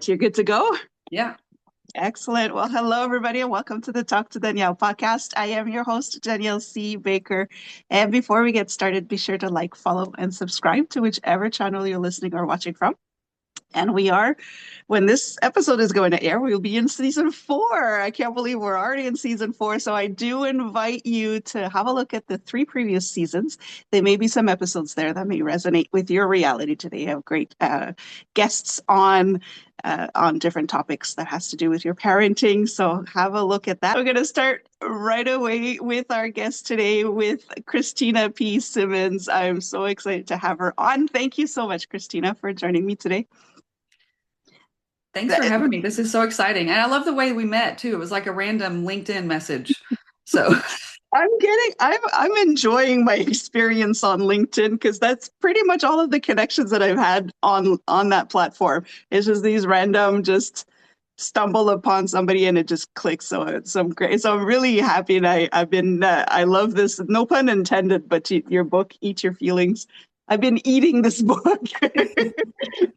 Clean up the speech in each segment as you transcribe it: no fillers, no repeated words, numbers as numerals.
right, you're good to go. Yeah. Excellent. Well, hello, everybody, and welcome to the Talk to Danielle podcast. I am your host, Danielle C. Baker. And before we get started, be sure to like, follow, and subscribe to whichever channel you're listening or watching from. And when this episode is going to air, we'll be in season four. I can't believe we're already in season four. So I do invite you to have a look at the three previous seasons. There may be some episodes there that may resonate with your reality today. I have great guests on different topics that has to do with your parenting. So have a look at that. We're going to start right away with our guest today with Cristina P. Simmons. I'm so excited to have her on. Thank you so much, Christina, for joining me today. Thanks for having me. This is so exciting. And I love the way we met too. It was like a random LinkedIn message. So, I'm enjoying my experience on LinkedIn because that's pretty much all of the connections that I've had on that platform. It's just these random just stumble upon somebody and it just clicks. So it's some great. So I'm really happy, and I love this. No pun intended, but your book, Eat Your Feelings. I've been eating this book.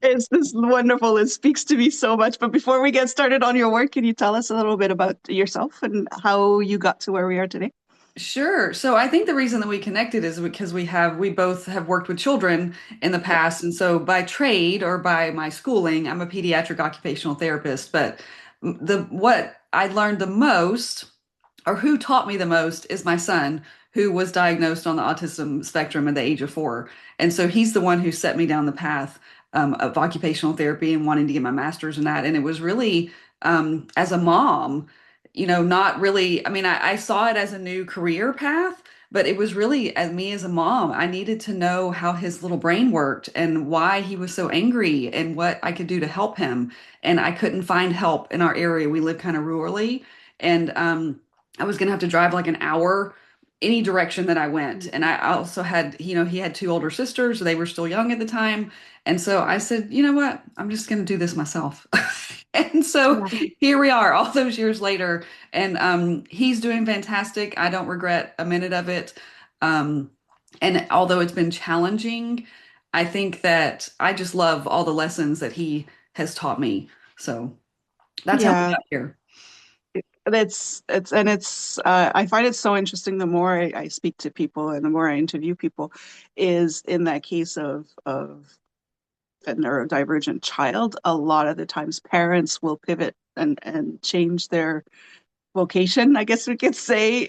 It's just wonderful. It speaks to me so much. But before we get started on your work, can you tell us a little bit about yourself and how you got to where we are today? sure. So I think the reason that we connected is because we both have worked with children in the Yeah. past. And so by trade or by my schooling, I'm a pediatric occupational therapist. But what I learned the most, or who taught me the most, is my son, who was diagnosed on the autism spectrum at the age of 4. And so he's the one who set me down the path of occupational therapy and wanting to get my master's in that. And it was really, as a mom, not really, I mean, I saw it as a new career path, but it was really, as me as a mom, I needed to know how his little brain worked and why he was so angry and what I could do to help him. And I couldn't find help in our area. We live kind of rurally. And I was going to have to drive like an hour any direction that I went. And I also had, he had two older sisters. They were still young at the time. And so I said, you know what? I'm just going to do this myself. And so Yeah. here we are all those years later. And he's doing fantastic. I don't regret a minute of it. Um, and although it's been challenging, I think that I just love all the lessons that he has taught me. So that's how we Yeah. got here. I find it so interesting the more I speak to people and the more I interview people is in that case of a neurodivergent child, a lot of the times parents will pivot and change their vocation, I guess we could say,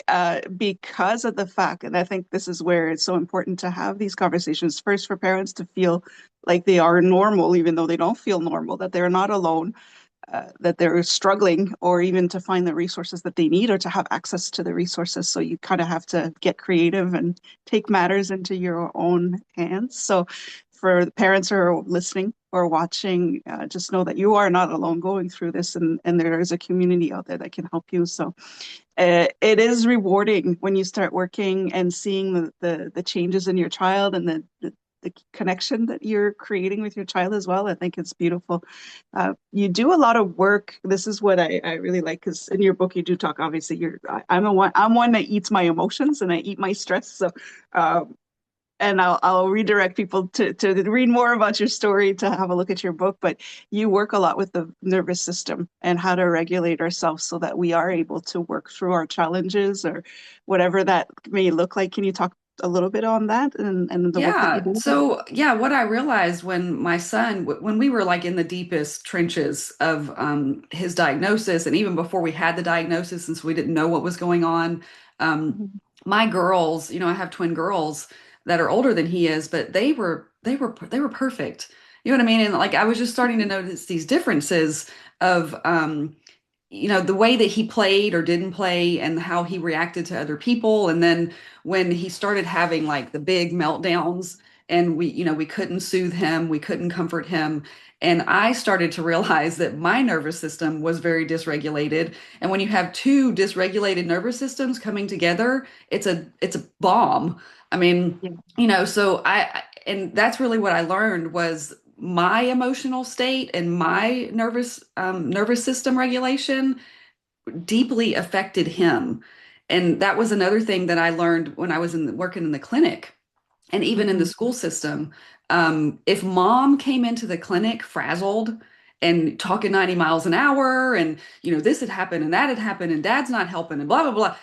because of the fact, and I think this is where it's so important to have these conversations first for parents to feel like they are normal, even though they don't feel normal, that they're not alone, that they're struggling, or even to find the resources that they need or to have access to the resources. So you kind of have to get creative and take matters into your own hands. So for the parents who are listening or watching, just know that you are not alone going through this, and there is a community out there that can help you. So it is rewarding when you start working and seeing the changes in your child and the connection that you're creating with your child as well. I think it's beautiful. You do a lot of work. This is what I really like, because in your book you do talk. Obviously, I'm one that eats my emotions and I eat my stress. So uh, and I'll redirect people to read more about your story, to have a look at your book. But you work a lot with the nervous system and how to regulate ourselves so that we are able to work through our challenges or whatever that may look like. Can you talk a little bit on that and the work that you Yeah. do? So, yeah, what I realized when my son, when we were like in the deepest trenches of his diagnosis, and even before we had the diagnosis, since we didn't know what was going on, um, Mhm. my girls, I have twin girls that are older than he is, but they were perfect. You know what I mean? And like I was just starting to notice these differences of the way that he played or didn't play and how he reacted to other people. And then when he started having like the big meltdowns and we couldn't soothe him, we couldn't comfort him. And I started to realize that my nervous system was very dysregulated. And when you have two dysregulated nervous systems coming together, it's a bomb. I mean, Yeah. so and that's really what I learned was my emotional state and my nervous system regulation deeply affected him. And that was another thing that I learned when I was working in the clinic and even in the Mhm. school system. If mom came into the clinic frazzled and talking 90 miles an hour and this had happened and that had happened and dad's not helping and blah blah blah.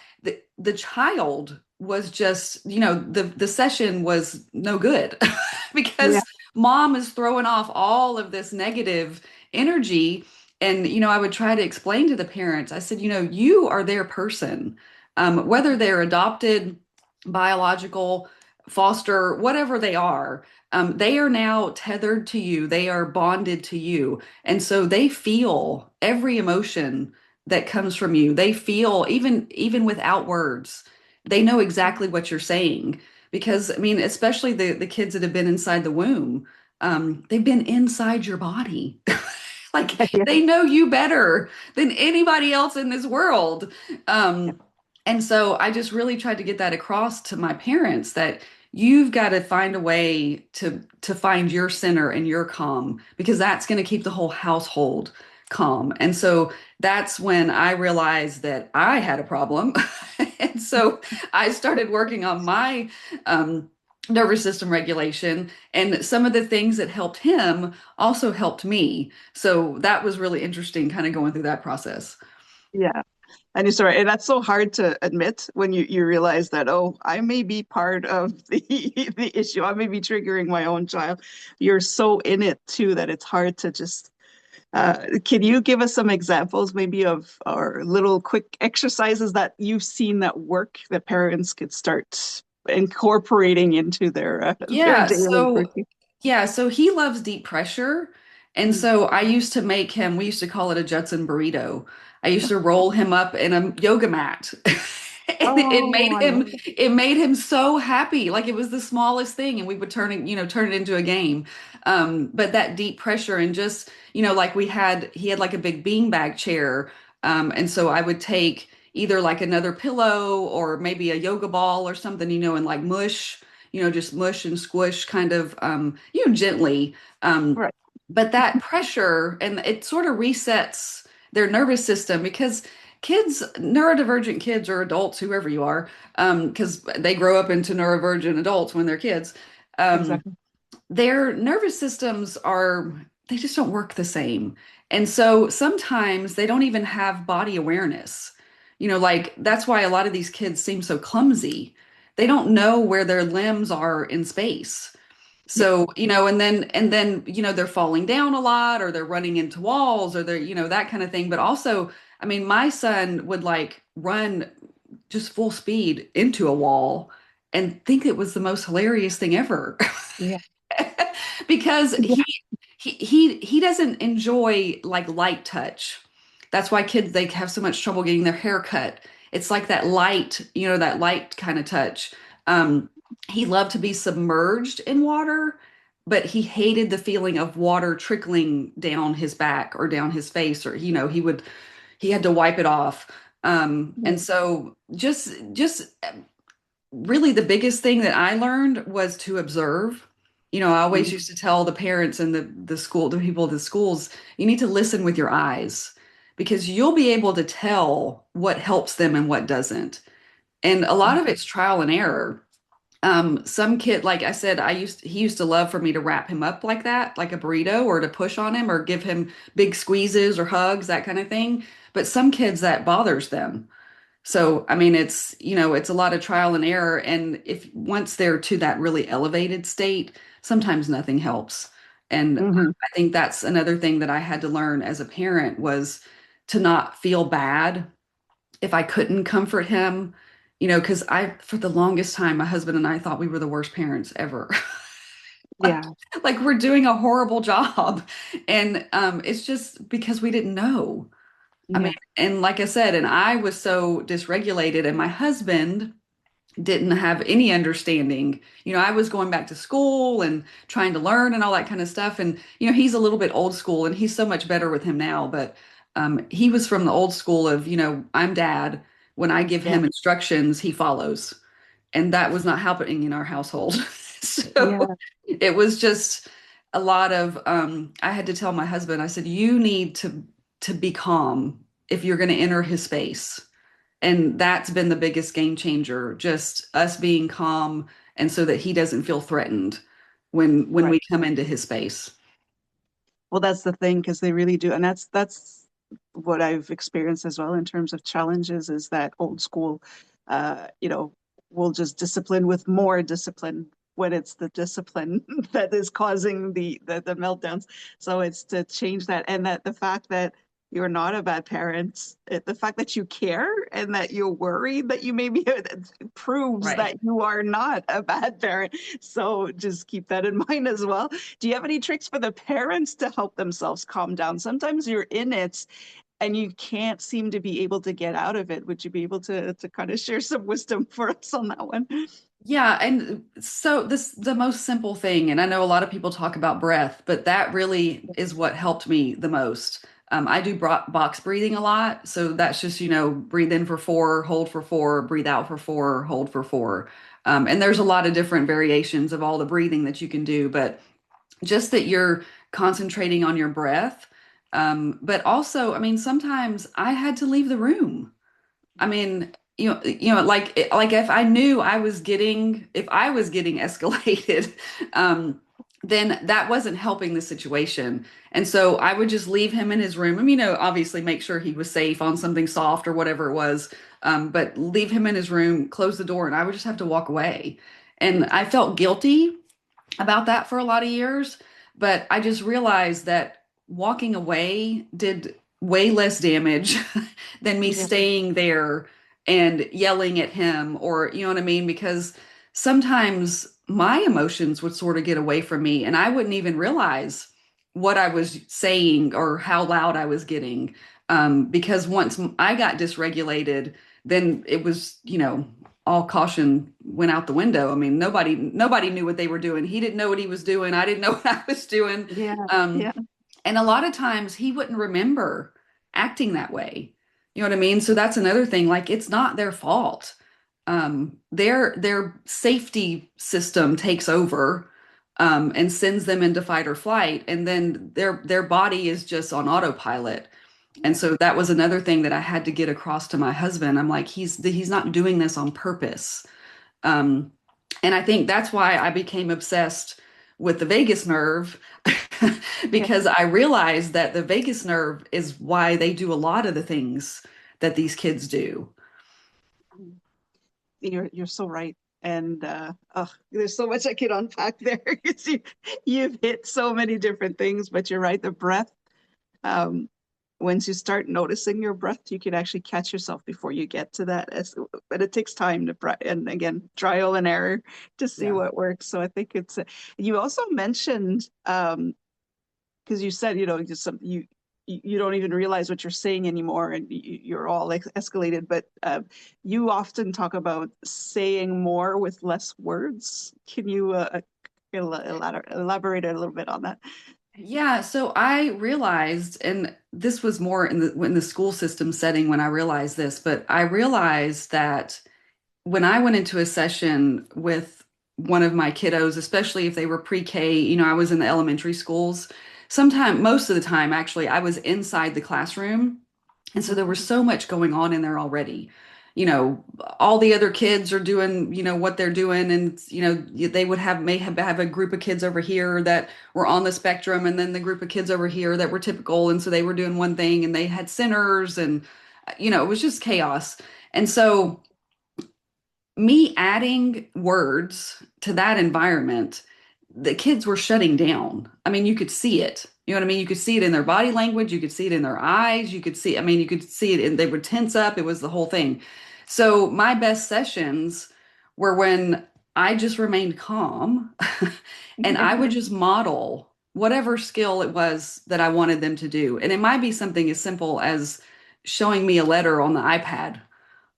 The child was just, the session was no good Yeah. because mom is throwing off all of this negative energy. And I would try to explain to the parents, I said, you are their person, whether they're adopted, biological, foster, whatever they are now tethered to you. They are bonded to you. And so they feel every emotion that comes from you. They feel even without words. They know exactly what you're saying because I mean, especially the kids that have been inside the womb, they've been inside your body. Like Yeah. they know you better than anybody else in this world. Um, and so I just really tried to get that across to my parents that you've got to find a way to find your center and your calm because that's going to keep the whole household calm. And so that's when I realized that I had a problem. And so I started working on my nervous system regulation, and some of the things that helped him also helped me. So that was really interesting, kind of going through that process. Yeah. And you're sorry, and that's so hard to admit when you realize that, oh, I may be part of the the issue. I may be triggering my own child. You're so in it too that it's hard to just can you give us some examples maybe of or little quick exercises that you've seen that work that parents could start incorporating into their Yeah, daily so routine? he loves deep pressure. And Mm. so I used to make him, we used to call it a Judson burrito. I used to roll him up in a yoga mat. And Oh, I love it. it made him so happy. Like it was the smallest thing and we would turn it into a game. But that deep pressure and just, like he had like a big beanbag chair. And so I would take either like another pillow or maybe a yoga ball or something, and like just mush and squish kind of, gently. Um, Right. but that pressure and it sort of resets their nervous system because neurodivergent kids or adults, whoever you are, because they grow up into neurodivergent adults when they're kids, um, Exactly. their nervous systems they just don't work the same. And so sometimes they don't even have body awareness. Like that's why a lot of these kids seem so clumsy. They don't know where their limbs are in space. Yeah. So, and then, they're falling down a lot or they're running into walls or they're, that kind of thing. But also, I mean, my son would like run just full speed into a wall and think it was the most hilarious thing ever. Yeah. Because Yeah. he doesn't enjoy like light touch. That's why kids they have so much trouble getting their hair cut. It's like that light kind of touch. Um, he loved to be submerged in water, but he hated the feeling of water trickling down his back or down his face, or he had to wipe it off. And Yeah. so just really the biggest thing that I learned was to observe. I always Mm. used to tell the parents and the people at the schools, you need to listen with your eyes because you'll be able to tell what helps them and what doesn't. And a lot of it's trial and error. Some kid, like I said, he used to love for me to wrap him up like that, like a burrito, or to push on him or give him big squeezes or hugs, that kind of thing. But some kids that bothers them. So, I mean, it's a lot of trial and error. And if once they're to that really elevated state, sometimes nothing helps. And Hmm. I think that's another thing that I had to learn as a parent was to not feel bad if I couldn't comfort him, because for the longest time, my husband and I thought we were the worst parents ever. Like, Yeah. like we're doing a horrible job. And it's just because we didn't know. I mean, Yeah. and like I said, and I was so dysregulated, and my husband didn't have any understanding. I was going back to school and trying to learn and all that kind of stuff. And, he's a little bit old school and he's so much better with him now. But he was from the old school of, I'm dad. When I give Yeah. him instructions, he follows. And that was not happening in our household. So Yeah. it was just a lot of, I had to tell my husband, I said, you need to be calm if you're going to enter his space. And that's been the biggest game changer, just us being calm and so that he doesn't feel threatened when Right. we come into his space. Well, that's the thing, because they really do, and that's what I've experienced as well in terms of challenges, is that old school, you know, will just discipline with more discipline when it's the discipline that is causing the meltdowns. So it's to change that, and that the fact that you're not a bad parent, the fact that you care and that you're worried that you may be, proves Right. that you are not a bad parent. So just keep that in mind as well. Do you have any tricks for the parents to help themselves calm down? Sometimes you're in it and you can't seem to be able to get out of it. Would you be able to kind of share some wisdom for us on that one? Yeah, and so this the most simple thing, and I know a lot of people talk about breath, but that really is what helped me the most. I do box breathing a lot, so that's just, breathe in for 4, hold for 4, breathe out for 4, hold for 4. And there's a lot of different variations of all the breathing that you can do, but just that you're concentrating on your breath. But also, I mean, sometimes I had to leave the room. I mean, like if I knew if I was getting escalated, um, then that wasn't helping the situation. And so I would just leave him in his room. I mean, obviously make sure he was safe on something soft or whatever it was. But leave him in his room, close the door, and I would just have to walk away. And I felt guilty about that for a lot of years, but I just realized that walking away did way less damage than me Yeah, staying there and yelling at him, or you know what I mean? Because sometimes my emotions would sort of get away from me and I wouldn't even realize what I was saying or how loud I was getting. Because once I got dysregulated, then it was, all caution went out the window. I mean, nobody knew what they were doing. He didn't know what he was doing. I didn't know what I was doing. yeah, Um, yeah, and a lot of times he wouldn't remember acting that way. You know what I mean? So that's another thing. Like it's not their fault. Their safety system takes over and sends them into fight or flight, and then their body is just on autopilot. And yeah, so that was another thing that I had to get across to my husband. I'm like, he's not doing this on purpose. Um, and I think that's why I became obsessed with the vagus nerve yeah. because I realized that the vagus nerve is why they do a lot of the things that these kids do. You're so right. And oh, there's so much I could unpack there. 'Cause you've hit so many different things, but you're right. The breath, um, once you start noticing your breath, you can actually catch yourself before you get to that. But it takes time to, and again, trial and error to see Yeah. what works. So I think it's, you also mentioned, because you said, just some, you don't even realize what you're saying anymore, and you're all escalated. But you often talk about saying more with less words. Can you elaborate a little bit on that? Yeah, so I realized, and this was more in the school system setting when I realized this, but I realized that when I went into a session with one of my kiddos, especially if they were pre-K, I was in the elementary schools. Most of the time, actually, I was inside the classroom. And so there was so much going on in there already. All the other kids are doing, what they're doing. And, they would have a group of kids over here that were on the spectrum, and then the group of kids over here that were typical. And so they were doing one thing and they had centers and, it was just chaos. And so me adding words to that environment, the kids were shutting down. I mean, you could see it. You know what I mean? You could see it in their body language. You could see it in their eyes. You could see it, and they would tense up. It was the whole thing. So my best sessions were when I just remained calm and I would just model whatever skill it was that I wanted them to do. And it might be something as simple as showing me a letter on the iPad.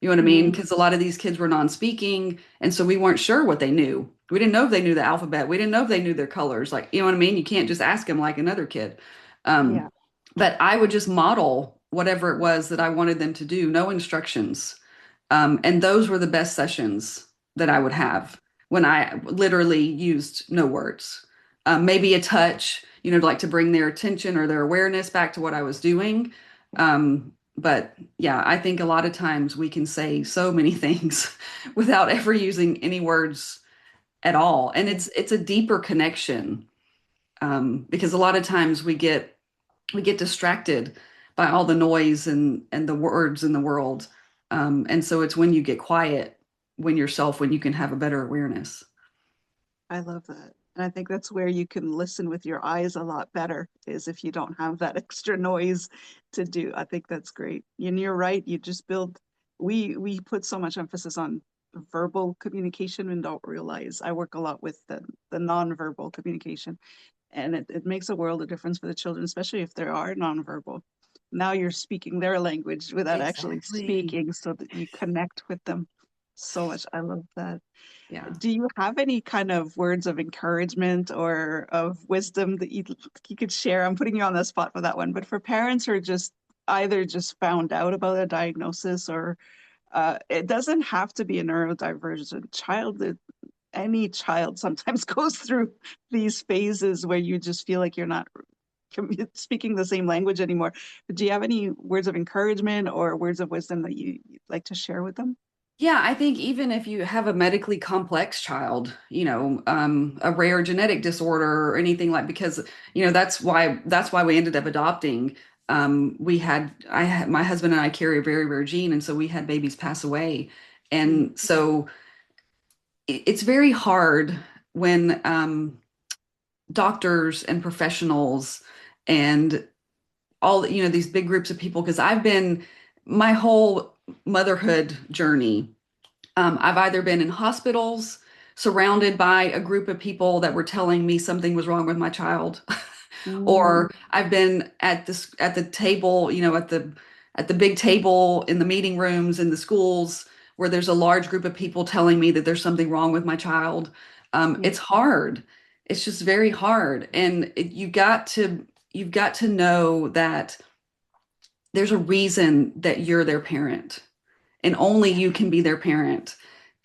You know what I mean? Mm, Because a lot of these kids were non-speaking, and so we weren't sure what they knew. We didn't know if they knew the alphabet. We didn't know if they knew their colors. Like, you know what I mean? You can't just ask them like another kid. Um, yeah. but I would just model whatever it was that I wanted them to do, no instructions. And those were the best sessions that I would have when I literally used no words. Maybe a touch, like to bring their attention or their awareness back to what I was doing. But yeah, I think a lot of times we can say so many things without ever using any words at all. And it's a deeper connection. Because a lot of times we get distracted by all the noise and the words in the world. And so it's when you get quiet, when you can have a better awareness. I love that. And I think that's where you can listen with your eyes a lot better, is if you don't have that extra noise to do. I think that's great. And you're right, you just build we put so much emphasis on verbal communication and don't realize I work a lot with the nonverbal communication. And it makes a world of difference for the children, especially if they are nonverbal. Now you're speaking their language without actually Exactly. speaking so that you connect with them so much. I love that. Yeah. Do you have any kind of words of encouragement or of wisdom that you could share? I'm putting you on the spot for that one, but for parents who are just either just found out about a diagnosis or it doesn't have to be a neurodivergent child. Any child sometimes goes through these phases where you just feel like you're not speaking the same language anymore. But do you have any words of encouragement or words of wisdom that you'd like to share with them? Yeah, I think even if you have a medically complex child, a rare genetic disorder or anything like, because that's why we ended up adopting. My husband and I carry a very rare gene, and so we had babies pass away, Mm, and so it's very hard when doctors and professionals and all, these big groups of people, because I've been my whole motherhood journey. I've either been in hospitals surrounded by a group of people that were telling me something was wrong with my child, mm, or I've been at the table, at the big table in the meeting rooms in the schools where there's a large group of people telling me that there's something wrong with my child. yeah, It's hard. It's just very hard, and you've got to know that there's a reason that you're their parent and only you can be their parent.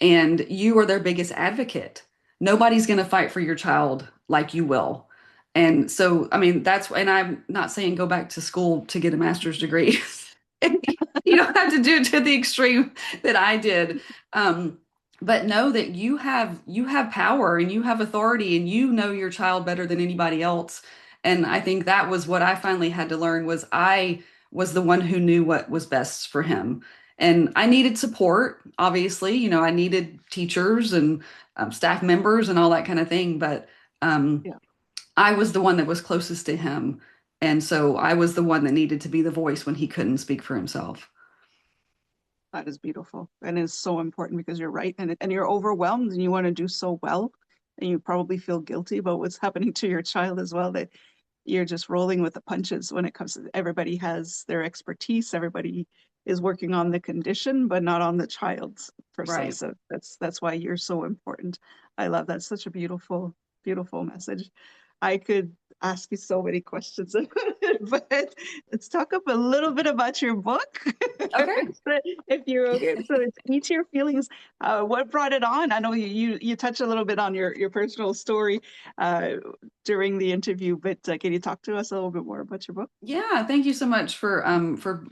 And you are their biggest advocate. Nobody's going to fight for your child like you will. And so, I mean, and I'm not saying go back to school to get a master's degree. You don't have to do it to the extreme that I did. Um, but know that you have power and you have authority and you know your child better than anybody else. And I think that was what I finally had to learn was I was the one who knew what was best for him. And I needed support, obviously. I needed teachers and staff members and all that kind of thing. But um, yeah. I was the one that was closest to him. And so I was the one that needed to be the voice when he couldn't speak for himself. That is beautiful and is so important because you're right and you're overwhelmed and you want to do so well and you probably feel guilty about what's happening to your child as well that you're just rolling with the punches when it comes to everybody has their expertise, everybody is working on the condition but not on the child's per se. Right. So that's why you're so important. I love that. Such a beautiful message. I could ask you so many questions, but let's talk up a little bit about your book, Okay. if you're okay. So it's Eat Your Feelings. What brought it on? I know you touched a little bit on your personal story uh, during the interview, but can you talk to us a little bit more about your book? Yeah, thank you so much for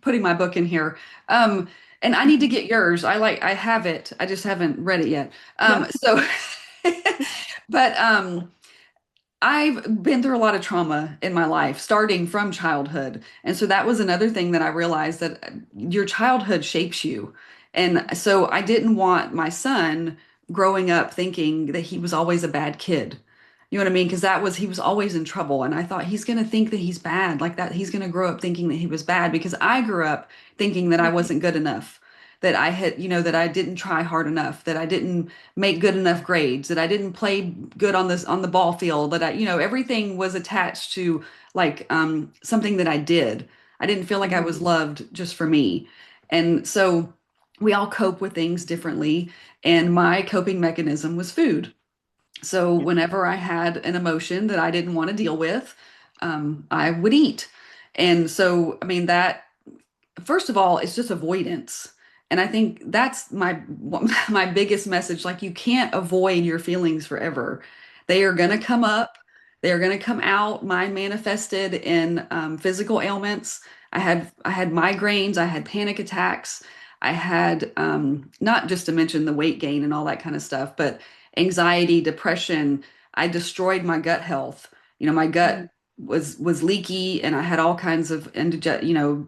putting my book in here. Um, and I need to get yours. I have it. I just haven't read it yet. Yeah. So but I've been through a lot of trauma in my life, starting from childhood. And so that was another thing that I realized that your childhood shapes you. And so I didn't want my son growing up thinking that he was always a bad kid. You know what I mean? Because he was always in trouble. And I thought he's going to think that he's bad, like that. He's going to grow up thinking that he was bad because I grew up thinking that I wasn't good enough, that I had, that I didn't try hard enough, that I didn't make good enough grades, that I didn't play good on the ball field, that everything was attached to like something that I did. I didn't feel like I Mhm. was loved just for me. And so we all cope with things differently, and my coping mechanism was food. So Yeah. whenever I had an emotion that I didn't want to deal with, I would eat. And so, I mean, that first of all, it's just avoidance. And I think that's my biggest message. Like you can't avoid your feelings forever. They are going to come up. They are going to come out. Mine manifested in physical ailments. I had migraines. I had panic attacks. I had not just to mention the weight gain and all that kind of stuff, but anxiety, depression. I destroyed my gut health. My Mm. gut was leaky, and I had all kinds of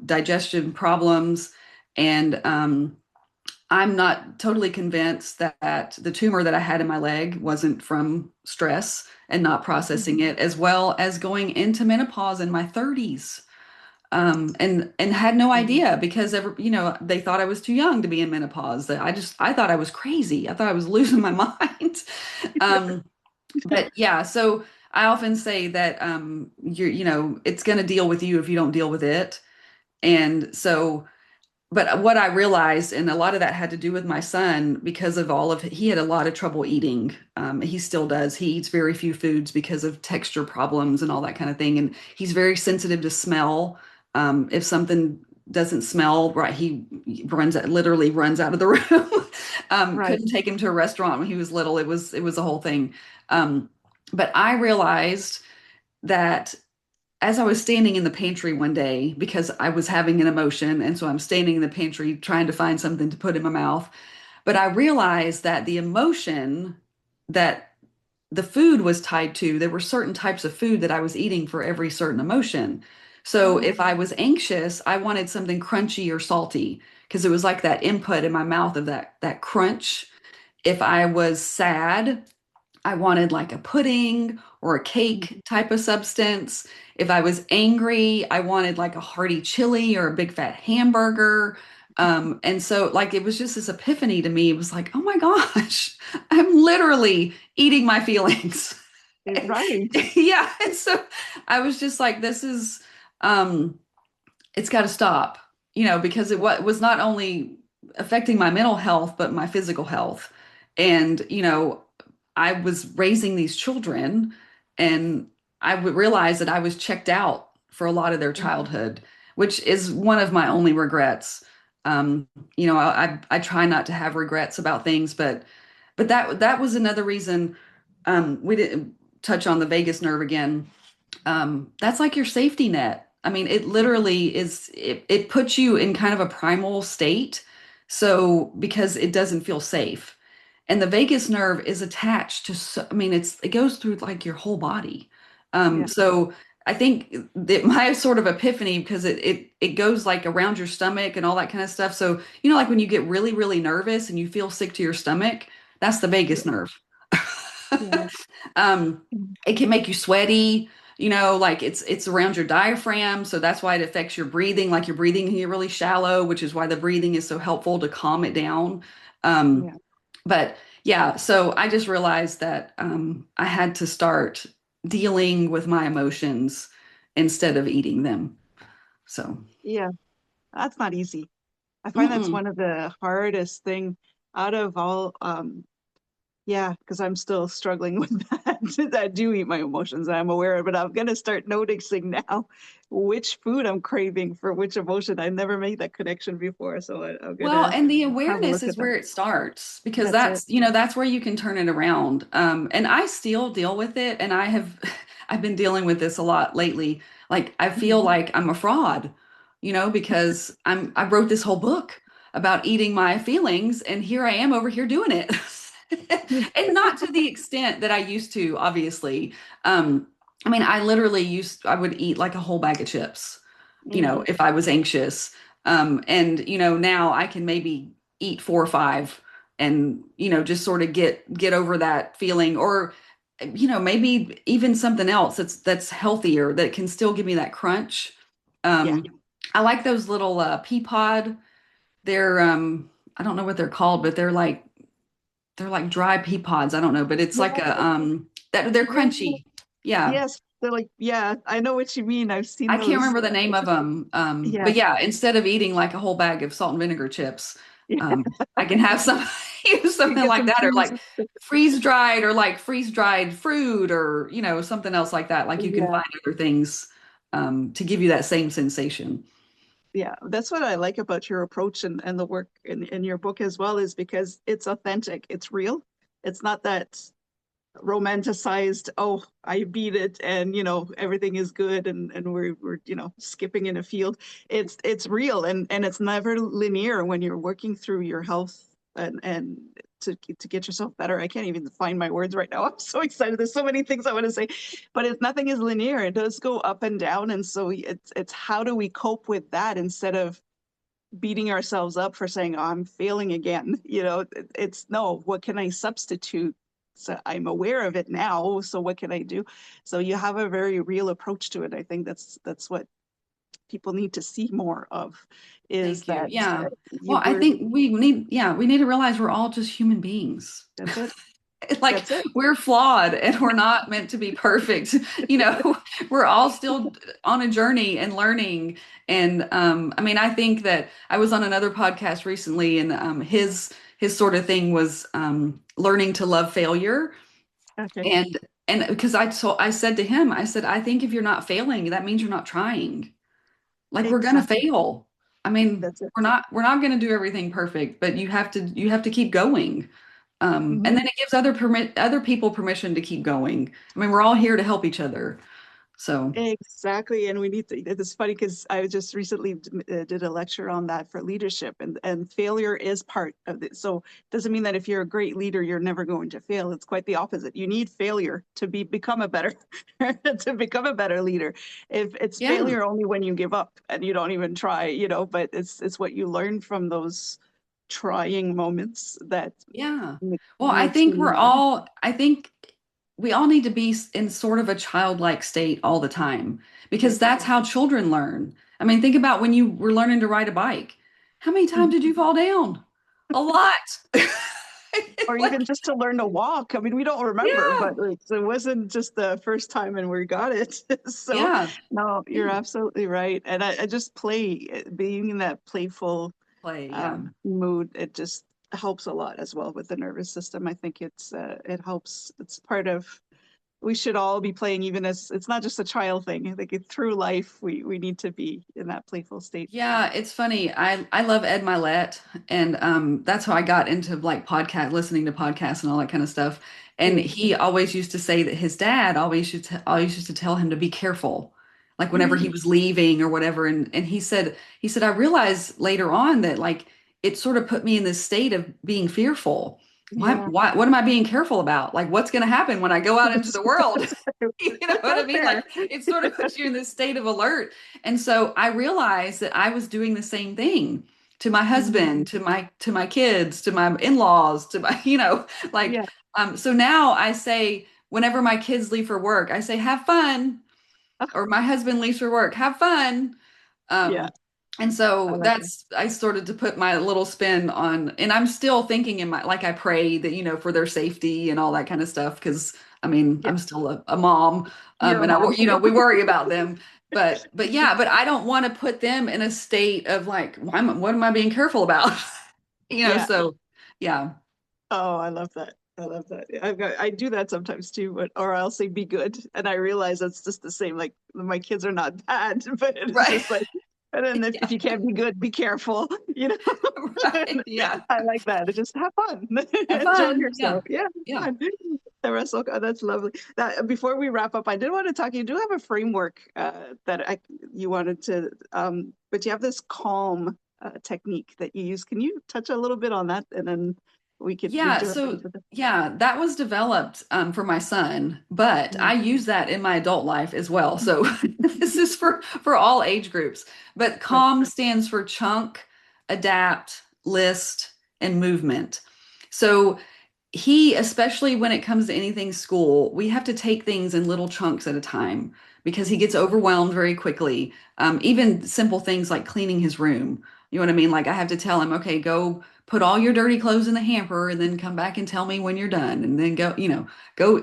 digestion problems. And I'm not totally convinced that the tumor that I had in my leg wasn't from stress and not processing it, as well as going into menopause in my 30s. And had no Mm. idea because they thought I was too young to be in menopause. That I thought I was crazy. I thought I was losing my mind. Um, but yeah, so I often say that it's going to deal with you if you don't deal with it. And so, but what I realized, and a lot of that had to do with my son because of he had a lot of trouble eating. He still does. He eats very few foods because of texture problems and all that kind of thing. And he's very sensitive to smell. If something doesn't smell right, he literally runs out of the room. Right. Couldn't take him to a restaurant when he was little. It was a whole thing. Um, but I realized that as I was standing in the pantry one day, because I was having an emotion, and so I'm standing in the pantry trying to find something to put in my mouth, but I realized that the emotion that the food was tied to, there were certain types of food that I was eating for every certain emotion. So Oh, if I was anxious, I wanted something crunchy or salty because it was like that input in my mouth of that crunch. If I was sad, I wanted like a pudding or a cake mhm. type of substance. If I was angry, I wanted like a hearty chili or a big fat hamburger. And so, like, it was just this epiphany to me. It was like, oh my gosh, I'm literally eating my feelings. Right. Yeah. And so I was just like, um, it's got to stop, because was not only affecting my mental health, but my physical health. And, I was raising these children, and I would realize that I was checked out for a lot of their Mhm. childhood, which is one of my only regrets. Um, I try not to have regrets about things, but that was another reason. We didn't touch on the vagus nerve again. That's like your safety net. I mean, it Yeah. literally is, it puts you in kind of a primal state. So, because it doesn't feel safe. And the vagus nerve is attached to, I mean, it goes through like your whole body. Yeah. So I think that my sort of epiphany, because it goes like around your stomach and all that kind of stuff. So, like when you get really, really nervous and you feel sick to your stomach, that's the vagus Yeah. nerve. Yeah. Um, Mhm. it can make you sweaty, like it's around your diaphragm, so that's why it affects your breathing. Like your breathing can get really shallow, which is why the breathing is so helpful to calm it down. Um, Yeah. but yeah, so I just realized that I had to start dealing with my emotions instead of eating them. So, Yeah. That's not easy. I find that's mm-mm. one of the hardest thing out of all. Yeah, because I'm still struggling with that. I do eat my emotions. I'm aware of it. I'm gonna start noticing now which food I'm craving for which emotion. I never made that connection before, so I'm Well, gonna and the have a awareness look at is that. where it starts because That's it. that's where you can turn it around. And I still deal with it, and I've been dealing with this a lot lately. Like I feel Mhm. like I'm a fraud, because I wrote this whole book about eating my feelings, and here I am over here doing it. Yeah. And not to the extent that I used to, obviously. I mean, I would eat like a whole bag of chips, Mm. if I was anxious. And now I can maybe eat 4 or 5 and just sort of get over that feeling, or maybe even something else that's healthier that can still give me that crunch. Yeah. I like those little pea pod. They're I don't know what they're called, but they're like dry pea pods. I don't know, but it's like Yeah. a that they're Yeah. crunchy. Yeah. Yes. They're like, yeah, I know what you mean. I've seen I can't those. remember the name of them. Yeah. But yeah, instead of eating like a whole bag of salt and vinegar chips, Yeah. I can have some use You something get like some that, or peas. like freeze dried, or like freeze dried fruit, or something else like that. Like you can Yeah. find other things to give you that same sensation. Yeah, that's what I like about your approach and the work in your book as well, is because it's authentic, it's real. It's not that romanticized, oh, I beat it and everything is good and we're skipping in a field. It's real and it's never linear when you're working through your health and to get yourself better. I can't even find my words right now. I'm so excited. There's so many things I want to say, but nothing is linear. It does go up and down, and so it's how do we cope with that instead of beating ourselves up for saying, oh, I'm failing again. It's no, what can I substitute? So I'm aware of it now. So what can I do? So you have a very real approach to it. I think that's what people need to see more of is Thank you. that Yeah. you Well, I were think we need to realize we're all just human beings. that's it. Like That's it. we're flawed and we're not meant to be perfect. You know, we're all still on a journey and learning. And I mean, I think that I was on another podcast recently, and his sort of thing was learning to love failure. Okay. And because I said to him, I said, I think if you're not failing, that means you're not trying. Like we're gonna Exactly. fail. I mean, That's it. we're not gonna do everything perfect, but you have to keep going. And Hmm. then it gives other people permission to keep going. I mean, we're all here to help each other. So, Exactly. And we need to, it's funny because I just recently did a lecture on that for leadership, and failure is part of it. So it doesn't mean that if you're a great leader, you're never going to fail. It's quite the opposite. You need failure to become a better, to become a better leader. If it's yeah. failure only when you give up and you don't even try, but it's what you learn from those trying moments that Yeah. Well, makes you more. I think we all need to be in sort of a childlike state all the time because that's how children learn. I mean, think about when you were learning to ride a bike. How many times did you fall down? A lot. Or even Like, just to learn to walk. I mean, we don't remember, yeah. but like, so it wasn't just the first time and we got it. So, Yeah. no, you're Yeah. absolutely right. And I just being in that playful Play. Yeah. mood, it just helps a lot as well with the nervous system. I think it helps. It's part of we should all be playing, even as it's not just a child thing. I think through life we need to be in that playful state. Yeah, it's funny. I love Ed Milet, and that's how I got into like podcast, listening to podcasts and all that kind of stuff. And Mm. he always used to say that his dad always used to tell him to be careful, like whenever he Mm. was leaving or whatever. And he said I realized later on that like it sort of put me in this state of being fearful. Yeah. What am I being careful about? Like what's going to happen when I go out into That's, the world? You know what I that's mean? fair. Like it sort of puts you in this state of alert. And so I realized that I was doing the same thing to my Mhm. husband, to my kids, to my in-laws, to my, like Yeah. so now I say whenever my kids leave for work, I say have fun, or my husband leaves for work, have fun. Yeah. Um, and I so like that. that's I started to put my little spin on, and I'm still thinking in my like I pray that for their safety and all that kind of stuff because I mean Yeah. I'm still a mom, You're a and mom. we worry about them, but yeah, but I don't want to put them in a state of like what am I being careful about, Yeah. so yeah, Oh, I love that. I love that. I do that sometimes too, or I'll say be good. And I realize it's just the same. Like my kids are not bad, but it's right, just like, and then if yeah, you can't be good, be careful, you know? right, And yeah, I like that. Just have fun. have Enjoy fun, yeah, yourself. Yeah, yeah. fun. The rest will, that's lovely. That before we wrap up, I did want to talk. You do have a framework that you wanted to, but you have this calm technique that you use. Can you touch a little bit on that, and then we Yeah, jump so into the yeah, that was developed for my son, but I mm, use that in my adult life as well. So this is for all age groups. But right. CALM stands for chunk, adapt, list, and movement. So especially when it comes to anything school, we have to take things in little chunks at a time because he gets overwhelmed very quickly. Even simple things like cleaning his room. You know what I mean? Like I have to tell him, okay, go put all your dirty clothes in the hamper and then come back and tell me when you're done. And then go.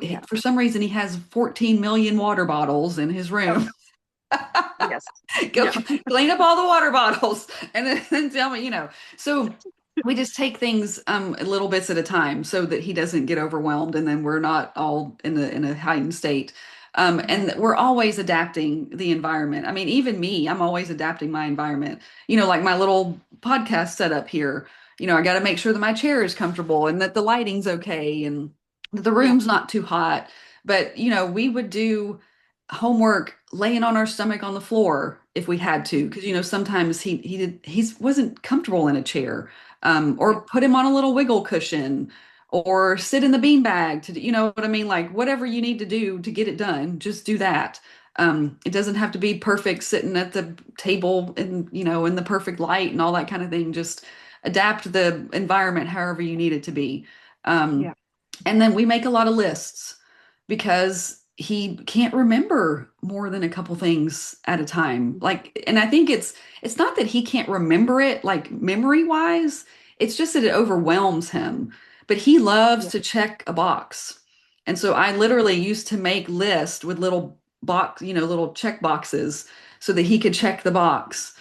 Yeah. For some reason, he has 14 million water bottles in his Oh, room. yes. Go Yeah. clean up all the water bottles and then tell me. So we just take things little bits at a time so that he doesn't get overwhelmed and then we're not all in a heightened state. Yeah. And we're always adapting the environment. I mean, even me, I'm always adapting my environment. Like my little podcast setup here. I got to make sure that my chair is comfortable and that the lighting's okay and that the Yeah. room's not too hot. But, we would do homework laying on our stomach on the floor if we had to, because sometimes he wasn't comfortable in a chair, Yeah. or put him on a little wiggle cushion. or sit in the beanbag to, you know what I mean? Like whatever you need to do to get it done, just do that. It doesn't have to be perfect sitting at the table and, in the perfect light and all that kind of thing. Just adapt the environment however you need it to be. Um, Yeah. and then we make a lot of lists because he can't remember more than a couple things at a time. Like, and I think it's not that he can't remember it like memory wise, it's just that it overwhelms him. But he loves Yeah. to check a box. And so I literally used to make lists with little box, little check boxes so that he could check the box.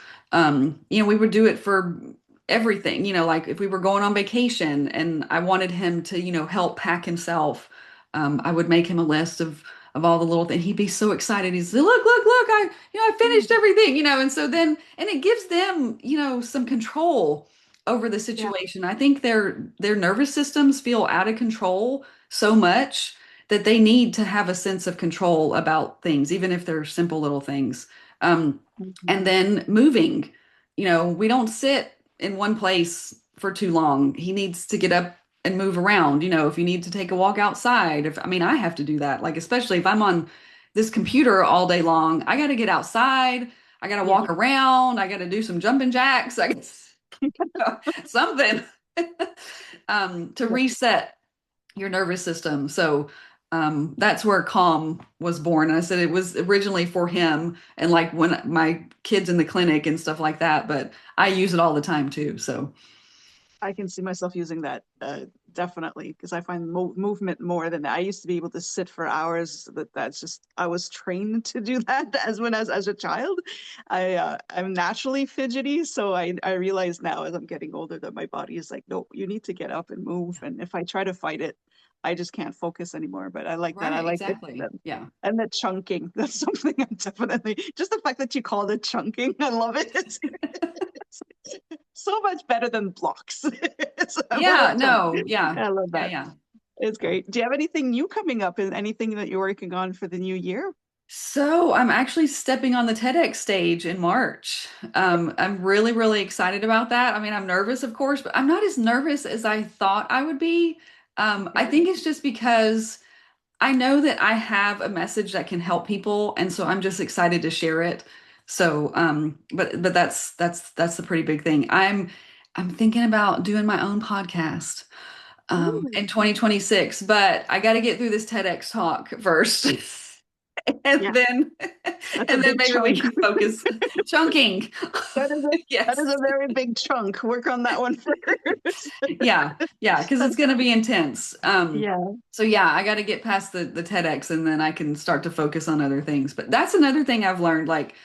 We would do it for everything, like if we were going on vacation and I wanted him to, help pack himself, I would make him a list of all the little things. He'd be so excited. He'd say, look, I finished everything, and so then, and it gives them, some control over the Yeah. situation. I think their nervous systems feel out of control so much that they need to have a sense of control about things, even if they're simple little things. And Mhm. then moving, we don't sit in one place for too long. He needs to get up and move around. If you need to take a walk outside, I mean, I have to do that. Like, especially if I'm on this computer all day long, I got to get outside. I got to Yeah. walk around. I got to do some jumping jacks. I something to Yeah. reset your nervous system. So that's where Calm was born. And I said it was originally for him and like when my kids in the clinic and stuff like that, but I use it all the time too. So I can see myself using that definitely because I find movement more than that. I used to be able to sit for hours. That's just I was trained to do that as a child. I'm naturally fidgety, so I realize now as I'm getting older that my body is like, no, you need to get up and move. And if I try to fight it, I just can't focus anymore. But I like that. I right, like it. exactly. Yeah. And the chunking. That's something I'm definitely just the fact that you called it chunking. I love it. So much better than blocks. What Yeah, a jump. no, yeah. I love Yeah, that. yeah. It's great. Do you have anything new coming up and anything that you're working on for the new year? So I'm actually stepping on the TEDx stage in March. I'm really, really excited about that. I mean, I'm nervous, of course, but I'm not as nervous as I thought I would be. I Yeah. think it's just because I know that I have a message that can help people, and so I'm just excited to share it. So, but that's the pretty big thing. I'm thinking about doing my own podcast Ooh, in 2026, but I got to get through this TEDx talk first. And yeah, then that's a and then big maybe we chunk. can focus chunking. That is a that is Yes. a very big chunk. Work on that one first. Yeah. Yeah, because it's That's going to be intense. yeah. So yeah, I got to get past the TEDx and then I can start to focus on other things. But that's another thing I've learned. Like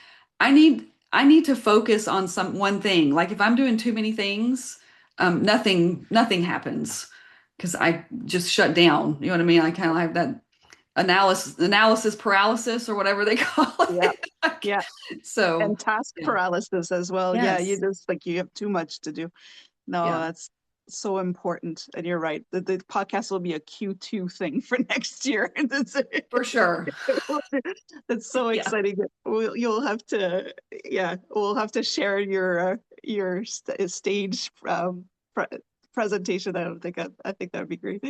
I need to focus on some one thing. Like if I'm doing too many things, nothing happens because I just shut down. You know what I mean? I kind of have that analysis paralysis or whatever they call Yeah. it. Like, Yeah. so And task yeah. paralysis as well. Yeah, you Yes. just like you have too much to do. No, Yeah, that's so important. And you're right. The podcast will be a Q2 thing for next year. for sure. That's so Yeah. exciting. You'll have to, yeah, we'll have to share your stage pre presentation. I think that would be great.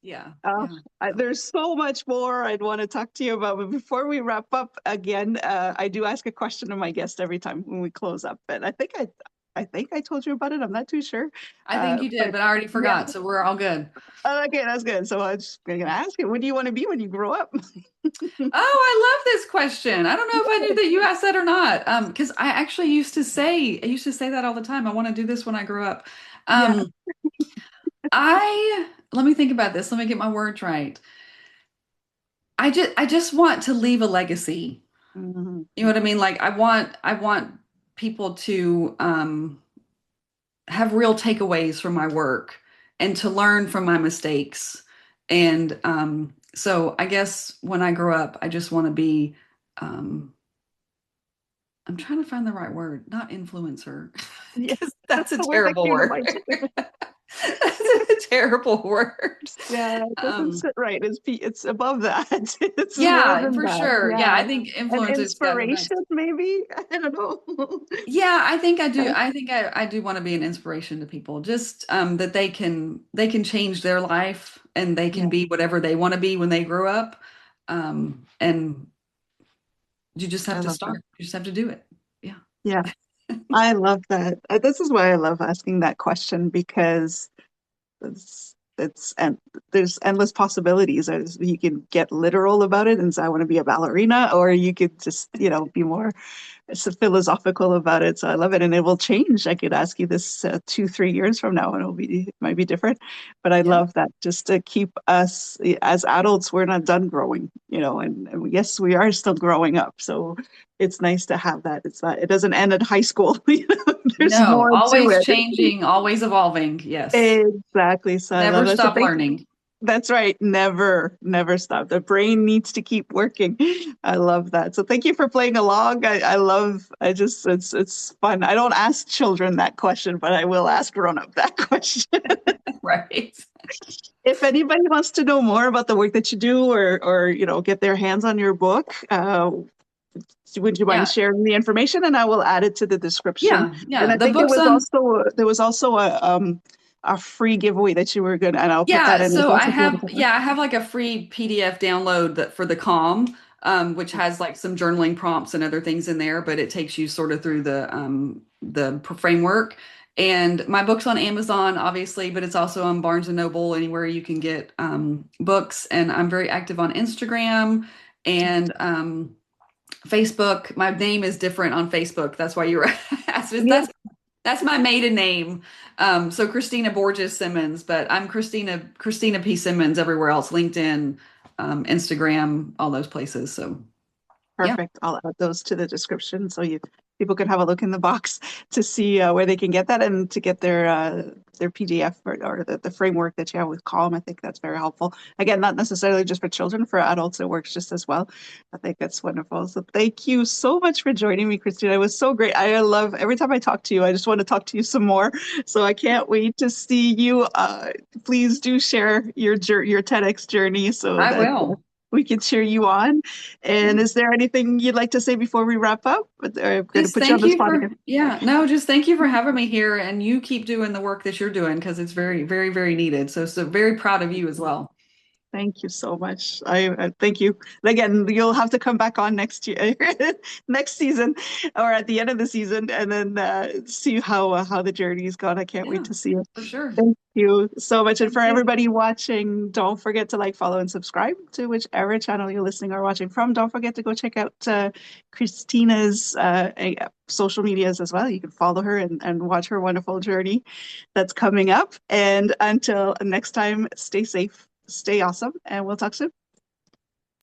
Yeah. Uh, Yeah. there's so much more I'd want to talk to you about, but before we wrap up again, I do ask a question to my guest every time when we close up, and I think I told you about it. I'm not too sure, I think you did, but but I already yeah, forgot, so we're all good. okay, that's good. So I'm just gonna ask you, what do you want to be when you grow up? Oh, I love this question. I don't know if I knew that you asked that or not. Because I actually I used to say that all the time. I want to do this when I grow up. Yeah. Um, let me think about this. Let me get my words right. I just want to leave a legacy. Mhm. You know what I mean? Like I want people to have real takeaways from my work and to learn from my mistakes. And so I guess when I grow up, I just want to be, um, I'm trying to find the right word, not influencer, Yeah, because that's a the word that terrible came to word. mind too. That's a terrible word. Yeah, it doesn't Um, sit right. It's above that. It's more yeah, than for that. sure. Yeah, Yeah. I think And influence has got the inspiration, next. maybe? I don't know. Yeah, I think I do. I think I do want to be an inspiration to people. Just that they can change their life and they can Yeah, be whatever they want to be when they grow up. And you just I have to love that. start. You just have to do it. Yeah. Yeah, I love that. This is why I love asking that question because and there's endless possibilities. You can get literal about it and say, I want to be a ballerina, or you could just, be more so philosophical about it. So I love it, and it will change. I could ask you this 2, 3 years from now, and it might be different. But I Yeah. love that just to keep us as adults, we're not done growing, and yes, we are still growing up. So it's nice to have that. It's not. It doesn't end at high school. There's No, more to always it. changing, always evolving. Yes. Exactly. So I love Never that. So stop thank learning. that's right. Never, never stop. The brain needs to keep working. I love that. So thank you for playing along. It's fun. I don't ask children that question, but I will ask grown up that question. Right. If anybody wants to know more about the work that you do or get their hands on your book, would you mind Yeah. sharing the information and I will add it to the description. Yeah. And Yeah. I The think book's on. there was also a free giveaway that you were good, and I'll put that Yeah, in as so well. I So if you want have to yeah, I have like a free PDF download that for the Calm, which has like some journaling prompts and other things in there, but it takes you sort of through the framework. And my book's on Amazon, obviously, but it's also on Barnes and Noble, anywhere you can get books. And I'm very active on Instagram and Facebook. My name is different on Facebook. That's why you were asking. yeah, That's my maiden name. So Christina Borges Simmons, but I'm Christina P. Simmons everywhere else, LinkedIn, Instagram, all those places. So yeah, perfect. I'll add those to the description so you people can have a look in the box to see where they can get that and to get their PDF or the framework that you have with Calm. I think that's very helpful. Again, not necessarily just for children, for adults, it works just as well. I think that's wonderful. So thank you so much for joining me, Christina. It was so great. I love every time I talk to you, I just want to talk to you some more. So I can't wait to see you. Please do share your TEDx journey so I that will. we can cheer you on. And is there anything you'd like to say before we wrap up? I'm going to Just put you on thank the you spot for, again. yeah, no, just thank you for having me here. And you keep doing the work that you're doing because it's very, very, very needed. So very proud of you as well. Thank you so much. I thank you. Again, you'll have to come back on next year, next season, or at the end of the season, and then see how the journey's gone. I can't wait Yeah, to see it. for sure. Thank you so much. And Thank for you. everybody watching, don't forget to like, follow, and subscribe to whichever channel you're listening or watching from. Don't forget to go check out Christina's social medias as well. You can follow her and watch her wonderful journey that's coming up. And until next time, stay safe, stay awesome, and we'll talk soon.